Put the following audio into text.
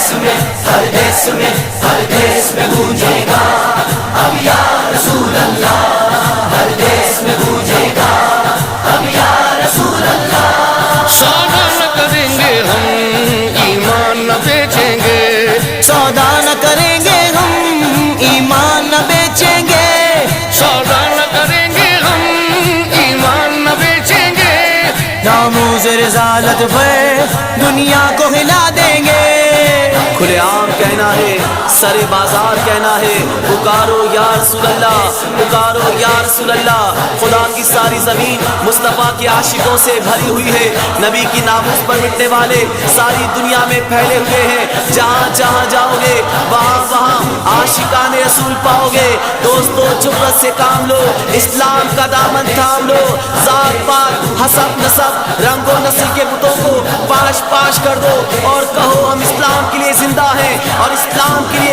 ہر دیس میں گونجے گا اب یا رسول اللہ، ہر دیس میں گونجے گا اب یا رسول اللہ۔ سودا نہ کریں گے ہم ایمان نہ بیچیں گے، سودا نہ کریں گے ہم ایمان نہ بیچیں گے، سودا نہ کریں گے ہم ایمان نہ بیچیں گے، ناموز رسالت پر دنیا کو ہلا دیں گے۔ کھلے عام کہنا ہے، سر بازار کہنا ہے، پکارو یا رسول اللہ، پکارو یا رسول اللہ۔ خدا کی ساری زمین مصطفیٰ کے عاشقوں سے بھری ہوئی ہے، نبی کی ناموس پر مٹنے والے ساری دنیا میں پھیلے ہوئے ہیں، جہاں جہاں جاؤ گے وہاں وہاں عاشقان رسول پاؤ گے۔ دوستو جرأت سے کام لو، اسلام کا دامن تھام لو، ذات پات حسب نسب رنگ و نسل کے بتوں کو پاش پاش کر دو اور کہو ہم اسلام کے لیے زندہ ہیں اور اسلام کے لیے